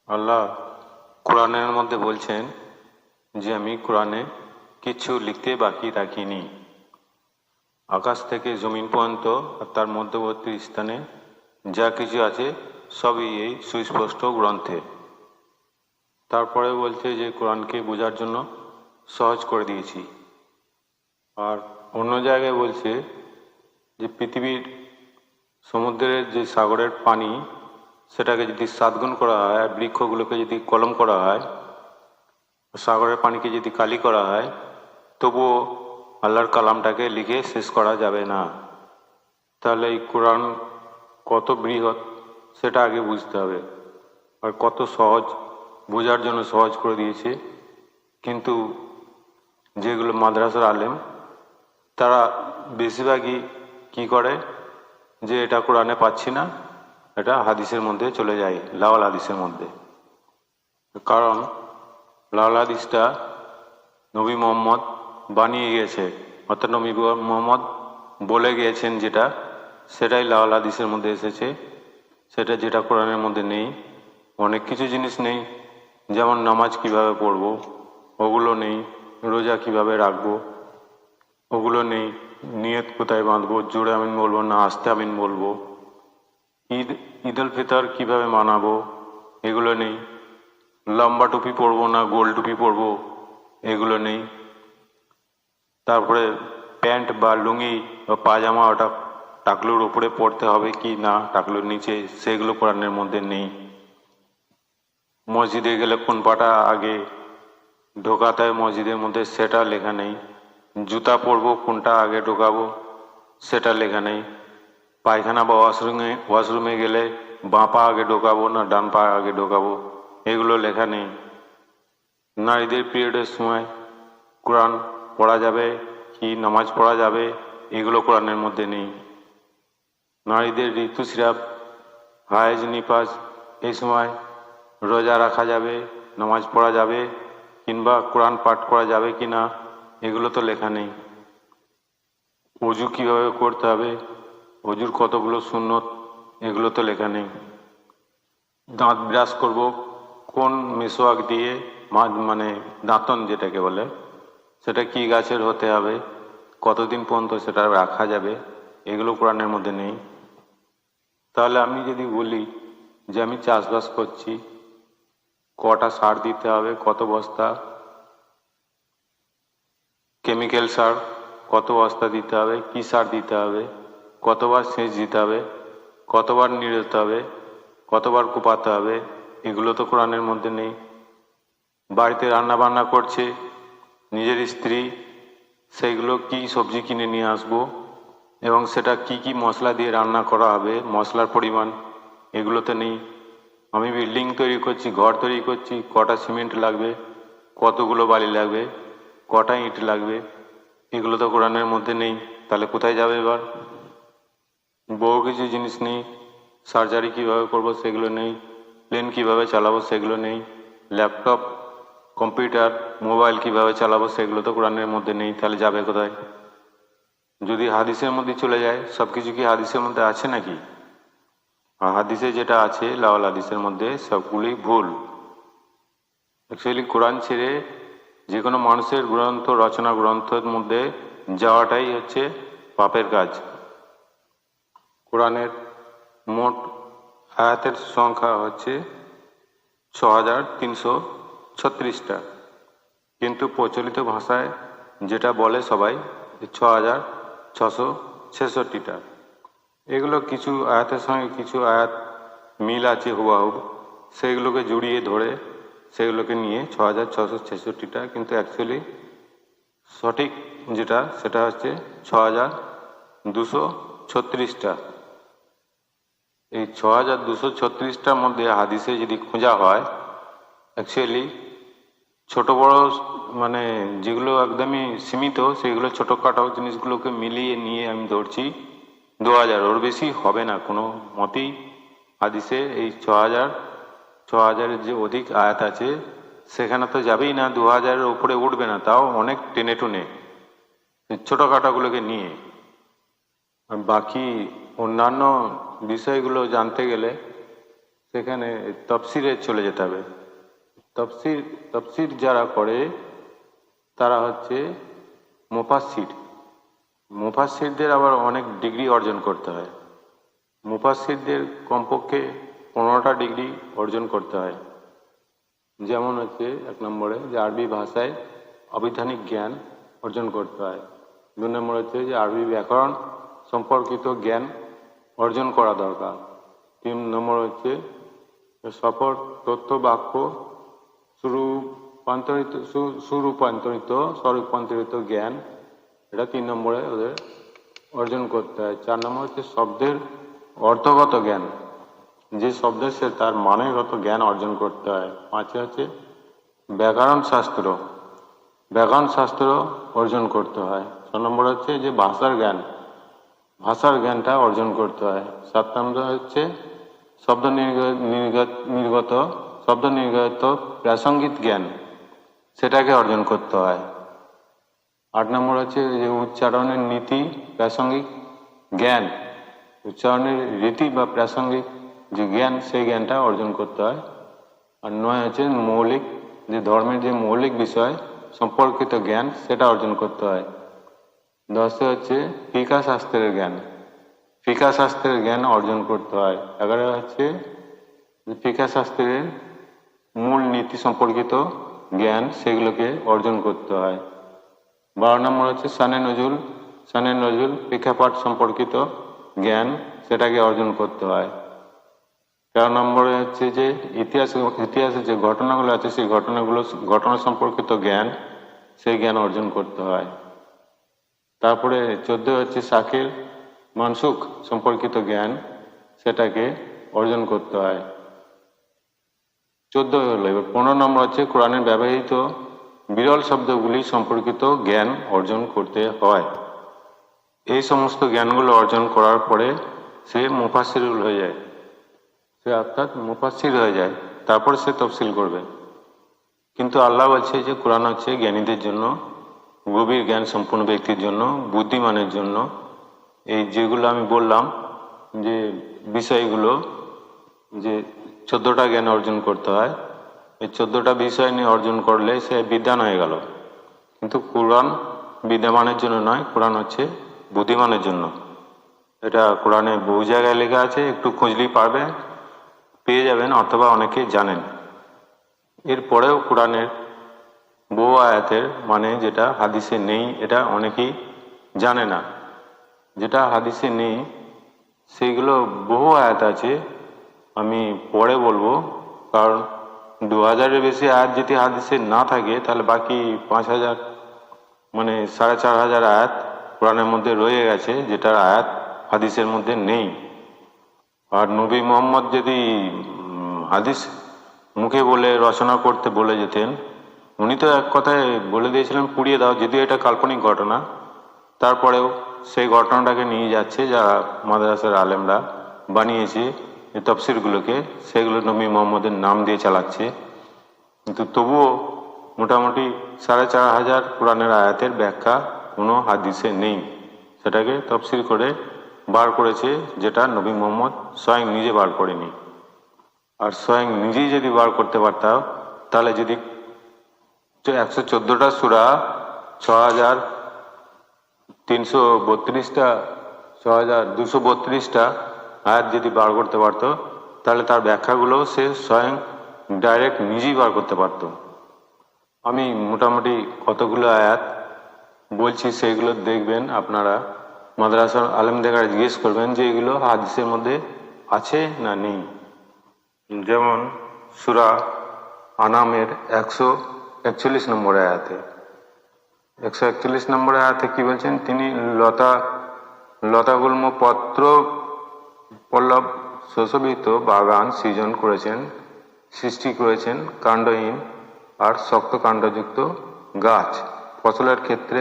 আল্লাহ কোরআনের মধ্যে বলছেন যে আমি কোরআনে কিছু লিখতে বাকি রাখিনি। আকাশ থেকে জমিন পর্যন্ত আর তার মধ্যবর্তী স্থানে যা কিছু আছে সবই এই সুস্পষ্ট গ্রন্থে। তারপরে বলছে যে কোরআনকে বোঝার জন্য সহজ করে দিয়েছি। আর অন্য জায়গায় বলছে যে পৃথিবীর সমুদ্রের যে সাগরের পানি সেটাকে যদি 7 গুণ করা হয় আর বৃক্ষগুলোকে যদি কলম করা হয়, সাগরের পানিকে যদি কালি করা হয়, তবুও আল্লাহর কালামটাকে লিখে শেষ করা যাবে না। তাহলে এই কোরআন কত বৃহৎ সেটা আগে বুঝতে হবে, আর কত সহজ, বোঝার জন্য সহজ করে দিয়েছে। কিন্তু যেগুলো মাদ্রাসার আলেম তারা বেশিরভাগই কি করে, যে এটা কোরআনে পাচ্ছি না, এটা হাদিসের মধ্যে চলে যায়, লাওয়াল হাদিসের মধ্যে। কারণ লাওয়াল হাদিসটা নবী মোহাম্মদ বানিয়ে গিয়েছে, অর্থাৎ নবী মোহাম্মদ বলে গিয়েছেন যেটা, সেটাই লাওয়াল হাদিসের মধ্যে এসেছে। সেটা যেটা কোরআনের মধ্যে নেই। অনেক কিছু জিনিস নেই, যেমন নামাজ কিভাবে পড়বো ওগুলো নেই, রোজা কিভাবে রাখবো ওগুলো নেই, নিয়ত কোথায় বাঁধবো, জোরে আমিন বলবো না আস্তে আমিন বলবো, ঈদ উল ফিতর কীভাবে মানাবো এগুলো নেই, লম্বা টুপি পরবো না গোল টুপি পরবো এগুলো নেই। তারপরে প্যান্ট বা লুঙ্গি বা পাজামা ওটা টাকলুর উপরে পরতে হবে কি না টাকলুর নিচে, সেগুলো কোরআনের মধ্যে নেই। মসজিদে গেলে কোন পাটা আগে ঢোকাতে হয় মসজিদের মধ্যে সেটা লেখা নেই। জুতা পরবো কোনটা আগে ঢোকাবো সেটা লেখা নেই। পায়খানা বা ওয়াশরুমে গেলে বাঁ পা আগে ঢোকাবো না ডান পা আগে ঢোকাবো এগুলো লেখা নেই। নারীদের পিরিয়ডের সময় কোরআন পড়া যাবে কি নামাজ পড়া যাবে এগুলো কোরআনের মধ্যে নেই। নারীদের ঋতুস্রাব, হায়েজ, নিপাস এই সময় রোজা রাখা যাবে, নামাজ পড়া যাবে কিংবা কোরআন পাঠ করা যাবে কি না এগুলো তো লেখা নেই। অজু কীভাবে করতে হবে, অজুর কতগুলো সুন্নত এগুলো তো লেখা নেই। দাঁত ব্রাশ করব কোন মেসোয়াক দিয়ে, মানে দাঁতন যেটাকে বলে, সেটা কি গাছের হতে হবে, কতদিন পর্যন্ত সেটা রাখা যাবে এগুলো কোরআনের মধ্যে নেই। তাহলে আমি যদি বলি যে আমি চাষবাস করছি, কটা সার দিতে হবে, কত বস্তা কেমিক্যাল সার, কত বস্তা দিতে হবে, কি সার দিতে হবে, কতবার সেচ দিতে হবে, কতবার নিড়াতে হবে, কতবার কোপাতে হবে এগুলো তো কোরআনের মধ্যে নেই। বাড়িতে রান্না বান্না করছে নিজের স্ত্রী, সেইগুলো কি সবজি কিনে নিয়ে আসবো এবং সেটা কি কি মশলা দিয়ে রান্না করা হবে, মশলার পরিমাণ এগুলোতে নেই। আমি বিল্ডিং তৈরি করছি, ঘর তৈরি করছি, কটা সিমেন্ট লাগবে, কতগুলো বালি লাগবে, কটা ইট লাগবে এগুলো তো কোরআনের মধ্যে নেই। তাহলে কোথায় যাবে এবার? বহু কিছু জিনিস নেই। সার্জারি কিভাবে করব সেগুলো নেই, প্লেন কিভাবে চালাবো সেগুলো নেই, ল্যাপটপ, কম্পিউটার, মোবাইল কিভাবে চালাবো সেগুলো তো কোরআনের মধ্যে নেই। তাহলে যাবে কোথায়? যদি হাদিসের মধ্যে চলে যায়, সব কিছু কি হাদিসের মধ্যে আছে নাকি? আর হাদিসে যেটা আছে লাওয়াল হাদিসের মধ্যে সবগুলি ভুল। অ্যাকচুয়ালি কোরআন ছেড়ে যে কোনো মানুষের গ্রন্থ, রচনা গ্রন্থের মধ্যে যাওয়াটাই হচ্ছে পাপের কাজ। কোরআনের মোট আয়াতের সংখ্যা হচ্ছে 6336টা, কিন্তু প্রচলিত ভাষায় যেটা বলে সবাই 6666টা। এগুলো কিছু আয়াতের সঙ্গে কিছু আয়াত মিল আছে হুবাহুব, সেগুলোকে জড়িয়ে ধরে সেগুলোকে নিয়ে 6666টা, কিন্তু অ্যাকচুয়ালি সঠিক যেটা সেটা হচ্ছে 6236টা। এই 6236টার মধ্যে হাদিসে যদি খোঁজা হয়, অ্যাকচুয়ালি ছোট বড় মানে যেগুলো একদমই সীমিত সেগুলো ছোটোখাটো জিনিসগুলোকে মিলিয়ে নিয়ে আমি ধরছি 2000, ওর বেশি হবে না কোনো মতেই। হাদিসে এই 6000 যে অধিক আয়াত আছে সেখানে তো যাবেই না, 2000-এর উপরে উঠবে না, তাও অনেক টেনে টুনে ছোটোখাটোগুলোকে নিয়ে। বাকি অন্যান্য বিষয়গুলো জানতে গেলে সেখানে তফসিরে চলে যেতে হবে। তফসির যারা করে তারা হচ্ছে মুফাসসির। মুফাসসিরদের আবার অনেক ডিগ্রি অর্জন করতে হয়। মুফাসসিরদের কমপক্ষে 15টা ডিগ্রি অর্জন করতে হয়। যেমন হচ্ছে 1 নম্বরে যে আরবি ভাষায় অবৈধানিক জ্ঞান অর্জন করতে হয়। 2 নম্বর হচ্ছে যে আরবি ব্যাকরণ সম্পর্কিত জ্ঞান অর্জন করা দরকার। 3 নম্বর হচ্ছে সফর তথ্য বাক্য স্বরূপান্তরিত জ্ঞান, এটা 3 নম্বরে ওদের অর্জন করতে হয়। 4 নম্বর হচ্ছে শব্দের অর্থগত জ্ঞান, যে শব্দের সে তার মানেগত জ্ঞান অর্জন করতে হয়। 5 হচ্ছে ব্যাকরণ শাস্ত্র অর্জন করতে হয়। 6 নম্বর হচ্ছে যে ভাষার জ্ঞানটা অর্জন করতে হয়। 7 নম্বর হচ্ছে শব্দ নির্গত প্রাসঙ্গিক জ্ঞান, সেটাকে অর্জন করতে হয়। 8 নম্বর হচ্ছে যে উচ্চারণের নীতি প্রাসঙ্গিক জ্ঞান, উচ্চারণের রীতি বা প্রাসঙ্গিক যে জ্ঞান, সেই জ্ঞানটা অর্জন করতে হয়। আর 9 হচ্ছে ধর্মের যে মৌলিক বিষয় সম্পর্কিত জ্ঞান, সেটা অর্জন করতে হয়। 10 হচ্ছে ফিকহ শাস্ত্রের জ্ঞান অর্জন করতে হয়। 11 হচ্ছে ফিকহ শাস্ত্রের মূল নীতি সম্পর্কিত জ্ঞান, সেগুলোকে অর্জন করতে হয়। 12 নম্বর হচ্ছে শানে নজুল প্রেক্ষাপট সম্পর্কিত জ্ঞান, সেটাকে অর্জন করতে হয়। 13 নম্বরে হচ্ছে যে ইতিহাসে যে ঘটনাগুলো আছে, সেই ঘটনা সম্পর্কিত জ্ঞান, সেই জ্ঞান অর্জন করতে হয়। তারপরে 14 হচ্ছে শাকিল মানসুখ সম্পর্কিত জ্ঞান, সেটাকে অর্জন করতে হয়। 14 হলো। এবার 15 নম্বর হচ্ছে কোরআনের ব্যবহৃত বিরল শব্দগুলি সম্পর্কিত জ্ঞান অর্জন করতে হয়। এই সমস্ত জ্ঞানগুলো অর্জন করার পরে সে মুফাসসির হয়ে যায়, তারপর সে তফসিল করবে। কিন্তু আল্লাহ বলছে যে কোরআন হচ্ছে জ্ঞানীদের জন্য, গভীর জ্ঞান সম্পন্ন ব্যক্তির জন্য, বুদ্ধিমানের জন্য। এই যেগুলো আমি বললাম যে বিষয়গুলো, যে 14টা জ্ঞান অর্জন করতে হয়, এই 14টা বিষয় নিয়ে অর্জন করলে সে বিদ্বান হয়ে গেল। কিন্তু কোরআন বিদ্যমানের জন্য নয়, কোরআন হচ্ছে বুদ্ধিমানের জন্য। এটা কোরআনে বহু জায়গায় লেখা আছে, একটু খুঁজলেই পেয়ে যাবেন, অথবা অনেকে জানেন। এরপরেও কোরআনের বহু আয়াতের মানে যেটা হাদিসে নেই, এটা অনেকেই জানে না। যেটা হাদিসে নেই সেইগুলো বহু আয়াত আছে, আমি পরে বলবো। কারণ 2000-এর বেশি আয়াত যদি হাদিসে না থাকে, তাহলে বাকি 5000 মানে 4500 আয়াত কোরআনের মধ্যে রয়ে গেছে, যেটার আয়াত হাদিসের মধ্যে নেই। আর নবী মোহাম্মদ যদি হাদিস মুখে বলে রচনা করতে বলে যেতেন, উনি তো এক কথায় বলে দিয়েছিলেন পুড়িয়ে দাও, যদিও এটা কাল্পনিক ঘটনা। তারপরেও সেই ঘটনাটাকে নিয়ে যাচ্ছে যারা মাদ্রাসার আলেমরা বানিয়েছে এই তফসিরগুলোকে, সেগুলো নবী মোহাম্মদের নাম দিয়ে চালাচ্ছে। কিন্তু তবুও মোটামুটি 4500 কোরআনের আয়াতের ব্যাখ্যা কোনো হাদিসে নেই, সেটাকে তফসির করে বার করেছে, যেটা নবী মোহাম্মদ স্বয়ং নিজে বার করেনি। আর স্বয়ং নিজেই যদি বার করতে পারতাম, তাহলে যদি 114টা সূরা 6232টা আয়াত যদি বার করতে পারতো, তাহলে তার ব্যাখ্যাগুলো সে স্বয়ং ডাইরেক্ট নিজেই বার করতে পারত। আমি মোটামুটি কতগুলো আয়াত বলছি, সেইগুলো দেখবেন আপনারা, মাদ্রাসার আলেমদের কাছে জিজ্ঞেস করবেন যে এগুলো হাদিসের মধ্যে আছে না নেই। যেমন সূরা আনামের 141 নম্বর আয়াতে 141 নম্বর আয়াতে কি বলছেন? তিনি লতাগুল্ম পত্র পল্লব সুশোভিত বাগান সৃষ্টি করেছেন কাণ্ডহীন আর শক্ত কাণ্ডযুক্ত গাছ, ফসলের ক্ষেত্রে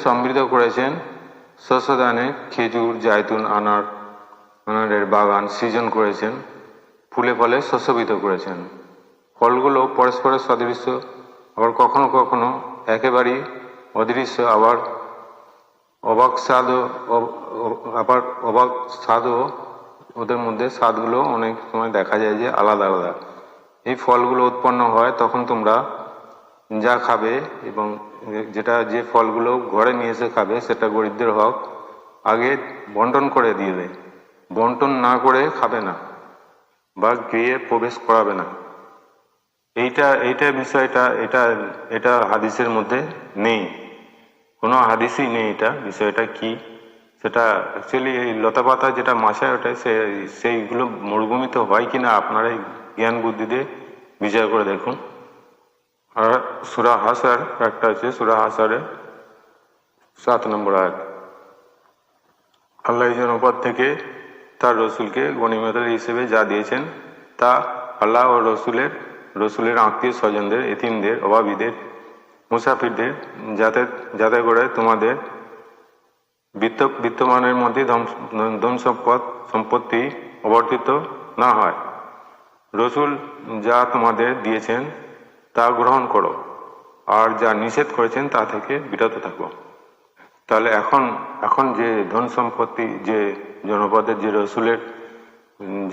সমৃদ্ধ করেছেন শস্যদানে খেজুর, জায়তুন, আনারের বাগান সৃজন করেছেন, ফুলে ফলে শস্যভিত করেছেন। ফলগুলো পরস্পরের সদৃশ্য, আবার কখনো কখনো একেবারেই অদৃশ্য, আবার অবাক স্বাদও ওদের মধ্যে স্বাদগুলো অনেক সময় দেখা যায় যে আলাদা আলাদা। এই ফলগুলো উৎপন্ন হয় তখন তোমরা যা খাবে এবং যে ফলগুলো ঘরে নিয়ে এসে খাবে সেটা গরিবদের হক আগে বন্টন করে দিবে, বন্টন না করে খাবে না বা গৃহে প্রবেশ করাবে না। এইটা বিষয়টা এটা এটা হাদিসের মধ্যে নেই, কোনো হাদিসই নেই। এটা বিষয়টা কি সেটা অ্যাকচুয়ালি এই লতাপাতা যেটা মাসায় ওঠে সেইগুলো মরুভূমিতে হয় কিনা আপনারা জ্ঞান বুদ্ধি দিয়ে বিচার করে দেখুন। আর সূরা হাশর একটা আছে, সূরা হাশরে 7 নম্বর আয়াত, আল্লাহ জনপদ থেকে তার রসুলকে গনিমতের হিসেবে যা দিয়েছেন তা আল্লাহ ও রসুলের আত্মীয় স্বজনদের, এতিমদের, অভাবীদের, মুসাফিরদের, যাতে করে তোমাদের বিত্তমানের মধ্যে ধন সম্পত্তি অবর্তিত না হয়। রসুল যা তোমাদের দিয়েছেন তা গ্রহণ করো, আর যা নিষেধ করেছেন তা থেকে বিরত থাকো। তাহলে এখন যে ধন সম্পত্তি যে জনপদের যে রসুলের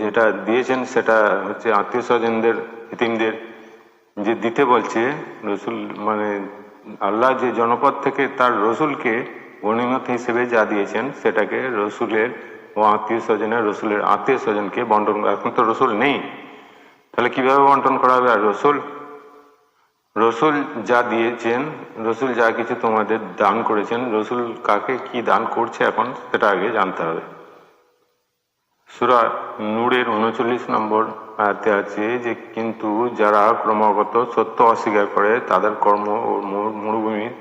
যেটা দিয়েছেন সেটা হচ্ছে আত্মীয় স্বজনদের, এতিমদের যে দিতে বলছে রসুল, মানে আল্লাহ যে জনপদ থেকে তার রসুলকে গনিমত হিসেবে যা দিয়েছেন সেটাকে রসুলের ও রসুলের আত্মীয় স্বজনকে বন্টন। এখন তো রসুল নেই, তাহলে কিভাবে বন্টন করা হবে? আর রসুল যা দিয়েছেন, রসুল যা কিছু তোমাদের দান করেছেন, রসুল কাকে কি দান করছে এখন সেটা আগে জানতে হবে। সূরা নূরের 39 নম্বর আয়াতে আছে যে কিন্তু যারা ক্রমাগত সত্য অস্বীকার করে তাদের কর্ম ও মরুভূমির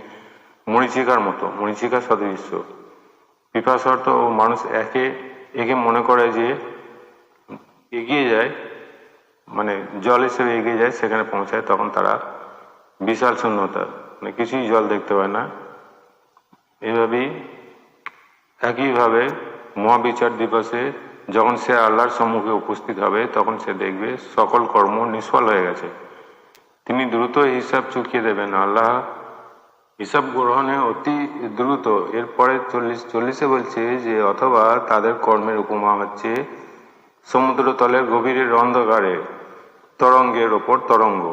মরীচিকার মতো, মরীচিকা সদৃশ্য। পিপাসার্থ ও মানুষ একে মনে করে যে এগিয়ে যায়, মানে জল হিসেবে এগিয়ে যায়, সেখানে পৌঁছায় তখন তারা বিশাল শূন্যতা, মানে কিছুই জল দেখতে পায় না। একইভাবে মহাবিচার দিবসে যখন সে আল্লাহর সম্মুখে উপস্থিত হবে তখন সে দেখবে সকল কর্ম নিষ্ফল হয়ে গেছে। তিনি দ্রুত হিসাব চুকিয়ে দেবেন। আল্লাহ হিসাব গ্রহণে অতি দ্রুত। এরপরে 40 বলছে যে অথবা তাদের কর্মের উপমা হচ্ছে সমুদ্র তলের গভীরের অন্ধকারে তরঙ্গের ওপর তরঙ্গ,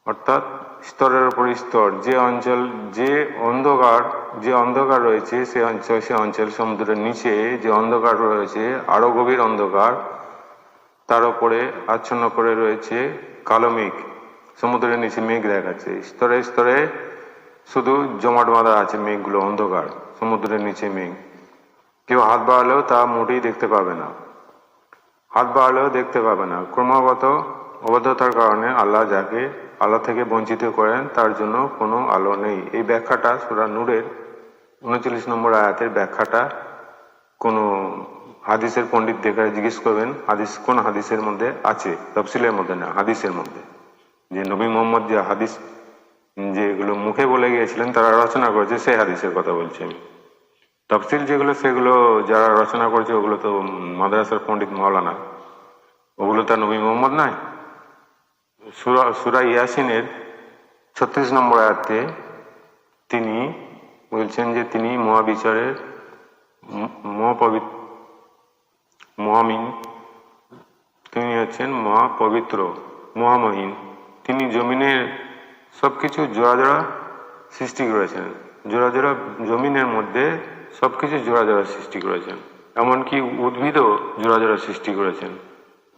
অর্থাৎ স্তরের উপর স্তর। যে অন্ধকার রয়েছে সে অঞ্চল সমুদ্রের নিচে যে অন্ধকার রয়েছে, আরো গভীর অন্ধকার, তার উপরে আচ্ছন্ন করে রয়েছে কালো মেঘ। সমুদ্রের নিচে মেঘ দেখাচ্ছে, স্তরে স্তরে শুধু জমাট বাঁধা আছে মেঘগুলো, অন্ধকার, সমুদ্রের নিচে মেঘ। কেউ হাত বাড়ালেও তা মোটেই দেখতে পাবে না, ক্রমাগত অবদ্ধতার কারণে আল্লাহ থেকে বঞ্চিত করেন তার জন্য কোনো আলো নেই। এই ব্যাখ্যাটা সূরা নূরের 39 নম্বর আয়াতের ব্যাখ্যাটা কোনো হাদিসের পণ্ডিত দেখে জিজ্ঞেস করবেন কোন হাদিসের মধ্যে আছে, তফসিলের মধ্যে না, হাদিসের মধ্যে। যে নবী মোহাম্মদ যে হাদিস যেগুলো মুখে বলে গিয়েছিলেন তারা রচনা করেছে সেই হাদিসের কথা বলছি আমি। তফসিল সেগুলো যারা রচনা করেছে ওগুলো তো মাদ্রাসার পণ্ডিত মাওলানা, ওগুলো তো নবী মোহাম্মদ নয়। সূরা ইয়াসিনের 36 নম্বর আয়াতে তিনি বলছেন যে তিনি মহাবিচারের মহামিন, তিনি হচ্ছেন মহাপবিত্র, মহামহিন। তিনি জমিনের সবকিছু জোড়া সৃষ্টি করেছেন, জমিনের মধ্যে সবকিছু জোড়া সৃষ্টি করেছেন, এমনকি উদ্ভিদও জোড়া সৃষ্টি করেছেন।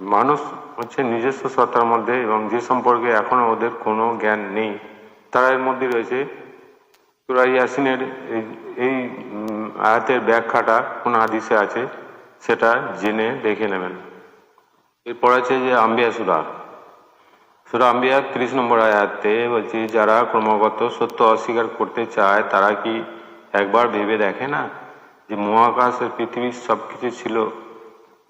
মানুষ হচ্ছে নিজস্ব সত্তার মধ্যে এবং যে সম্পর্কে এখনো ওদের কোনো জ্ঞান নেই, তারা এর মধ্যে রয়েছে। সূরা ইয়াসিনের এই আয়াতের ব্যাখ্যাটা কোন হাদিসে আছে সেটা জেনে দেখে নেবেন। এরপর আছে যে আম্বিয়া সূরা আম্বিয়া 30 নম্বর আয়াতে বলছি যারা ক্রমাগত সত্য অস্বীকার করতে চায় তারা কি একবার ভেবে দেখে না যে মহাকাশ আর পৃথিবীর সবকিছু ছিল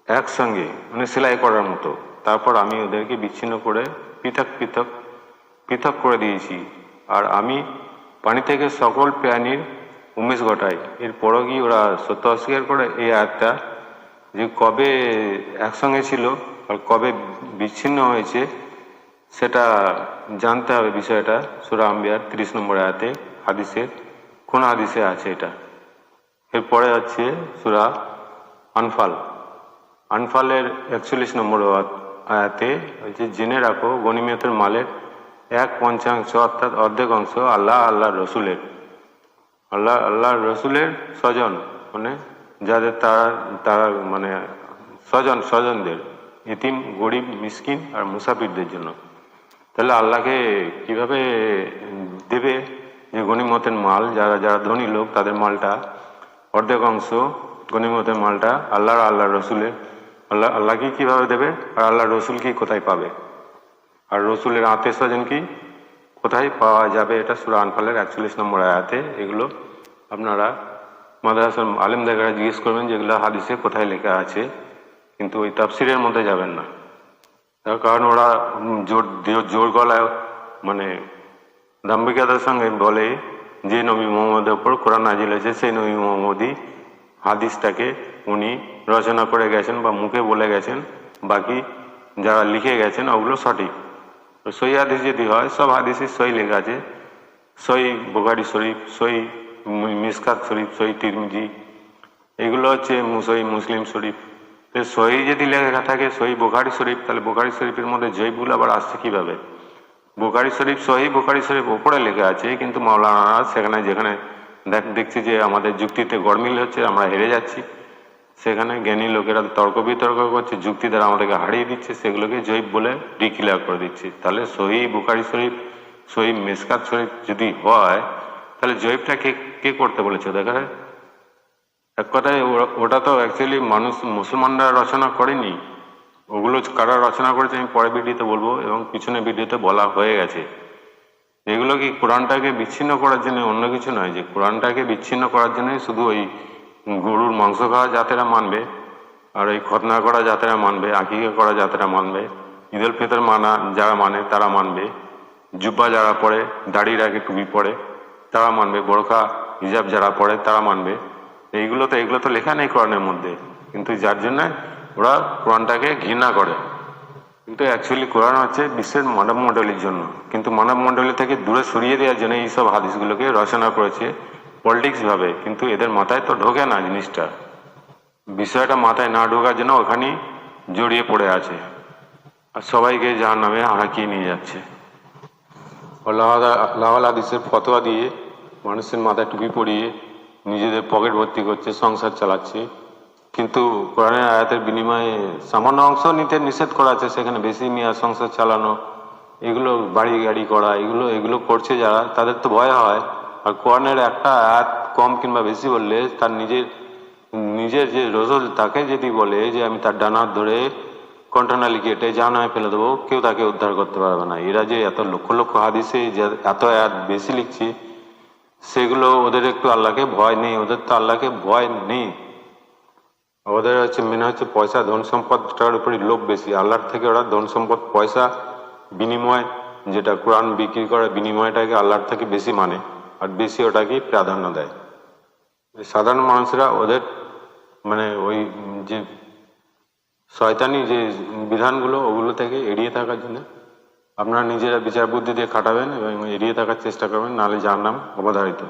একসঙ্গে, মানে সেলাই করার মতো। তারপর আমি ওদেরকে বিচ্ছিন্ন করে পৃথক করে দিয়েছি, আর আমি পানি থেকে সকল প্রাণীর উমেশ ঘটাই। এরপরও কি ওরা সত্য অস্বীকার করে? এই আয়াতটা যে কবে একসঙ্গে ছিল আর কবে বিচ্ছিন্ন হয়েছে সেটা জানতে হবে। বিষয়টা সূরা আম্বিয়ার 30 নম্বর আয়াতে কোন হাদিসে আছে এটা। এরপরে হচ্ছে সূরা আনফাল আনফালের 41 নম্বর আয়াতে হচ্ছে, জেনে রাখো গনিমতের মালের 1/5 অর্থাৎ অর্ধেক অংশ আল্লাহর রসুলের। আল্লাহর রসুলের স্বজন, মানে যাদের তারা মানে স্বজনদের, এতিম, গরিব, মিসকিন আর মুসাফিরদের জন্য। তাহলে আল্লাহকে কিভাবে দেবে যে গনিমতের মাল, যারা ধনী লোক তাদের মালটা অর্ধেক অংশ গনিমতের মালটা আল্লাহর রসুলের। আল্লাহকে কিভাবে দেবে, আর আল্লাহর রসুল কি কোথায় পাবে, আর রসুলের আত্মীয় স্বজন কি কোথায় পাওয়া যাবে? এটা সূরা আনফালের 41 নম্বর আয়াতে। এগুলো আপনারা মাদ্রাসার আলেমদের কাছে জিজ্ঞেস করবেন যে এগুলো হাদিসে কোথায় লেখা আছে, কিন্তু ওই তাফসিরের মধ্যে যাবেন না। তার কারণ ওরা জোর গলায় মানে দাম্ভিকতার সঙ্গে বলে যে নবী মুহাম্মদের উপর কোরআন নাজিল হয়েছে সেই নবী মুহাম্মদই হাদিসটাকে উনি রচনা করে গেছেন বা মুখে বলে গেছেন, বাকি যারা লিখে গেছেন ওগুলো সঠিক। তো সই হাদিস যদি হয়, সব হাদিসে সই লেখা আছে, সই বুখারী শরীফ, সই মিসকাত শরীফ, সই তিরমিজি, এগুলো হচ্ছে সই মুসলিম শরীফ। সই যদি লেখা থাকে সই বুখারী শরীফ, তাহলে বুখারী শরীফের মধ্যে জয়ীফগুলো আবার আসছে কিভাবে? বুখারী শরীফ, সহি বুখারী শরীফ ওপরে লেখা আছে, কিন্তু মাওলানারা সেখানে যেখানে দেখছি যে আমাদের যুক্তিতে গড়মিল হচ্ছে, আমরা হেরে যাচ্ছি, সেখানে জ্ঞানী লোকেরা তর্ক বিতর্ক করছে, যুক্তি দ্বারা আমাদেরকে হারিয়ে দিচ্ছে, সেগুলোকে জয়ীফ বলে ডিক্লেয়ার করে দিচ্ছে। তাহলে সহি বুখারী শরীফ, সহি মিসকাত শরীফ যদি হয়, তাহলে জয়ীফটা কে করতে বলেছে? দেখা যায় এক কথায় ওটা তো অ্যাকচুয়ালি মুসলমানরা রচনা করেনি। ওগুলো কারা রচনা করেছে আমি পরে ভিডিওতে বলবো, এবং পিছনে ভিডিওতে বলা হয়ে গেছে। এগুলো কি কোরআনটাকে বিচ্ছিন্ন করার জন্য, অন্য কিছু নয়। যে কোরআনটাকে বিচ্ছিন্ন করার জন্য শুধু ওই গরুর মাংস খাওয়া জাতেরা মানবে, আর ওই খতনা করা জাতেরা মানবে, আকিকা করা জাতেরা মানবে, ঈদ উল ফিতর যারা মানে তারা মানবে, জুব্বা যারা পড়ে, দাড়ি রাখে, টুপি পড়ে তারা মানবে, বোরখা হিজাব যারা পড়ে তারা মানবে। এগুলো তো লেখা নেই কোরআনের মধ্যে, কিন্তু যার জন্য ওরা কোরআনটাকে ঘৃণা করে। কিন্তু অ্যাকচুয়ালি কোরআন হচ্ছে বিশ্বের মানব মণ্ডলীর জন্য, কিন্তু মানব মণ্ডলী থেকে দূরে সরিয়ে দেওয়ার জন্য এইসব হাদিসগুলোকে রচনা করেছে পলিটিক্স ভাবে, কিন্তু এদের মাথায় তো ঢোকে না জিনিসটা। বিষয়টা মাথায় না ঢোকার জন্য ওখানেই জড়িয়ে পড়ে আছে, আর সবাইকে জাহান্নামে হাঁকিয়ে নিয়ে যাচ্ছে। আল্লাহ হাদিসের ফতোয়া দিয়ে মানুষের মাথায় টুপি পরিয়ে নিজেদের পকেট ভর্তি করছে, সংসার চালাচ্ছে, কিন্তু কোরআনের আয়াতের বিনিময়ে সামান্য অংশ নিতে নিষেধ করা আছে, সেখানে বেশি নিয়ে সংসার চালানো, এগুলো বাড়ি গাড়ি করা, এগুলো করছে যারা, তাদের তো ভয় হয়। আর কোরআনের একটা আয়াত কম কিংবা বেশি বললে তার নিজের যে রসুল তাকে যদি বলে যে আমি তার ডানা ধরে কণ্ঠনালী কেটে জাহান্নামে ফেলে দেবো, কেউ তাকে উদ্ধার করতে পারবে না। এরা যে এত লক্ষ লক্ষ হাদিসে এত আয়াত বেশি লিখছে, সেগুলো ওদের একটু আল্লাহকে ভয় নেই। ওদের তো আল্লাহকে ভয় নেই, ওদের মেনে হচ্ছে পয়সা, ধন সম্পদটার উপরে লোভ বেশি। আল্লাহর থেকে ওরা ধন সম্পদ, পয়সা বিনিময়, যেটা কোরআন বিক্রি করে বিনিময়টাকে আল্লাহর থেকে বেশি মানে, আর বেশি ওটাকে প্রাধান্য দেয়। সাধারণ মানুষরা ওদের ওই যে শয়তানি যে বিধানগুলো, ওগুলো থেকে এড়িয়ে থাকার জন্য আপনারা নিজেরা বিচার বুদ্ধি দিয়ে খাটাবেন এবং এড়িয়ে থাকার চেষ্টা করবেন, নাহলে জাহান্নাম অবধারিত।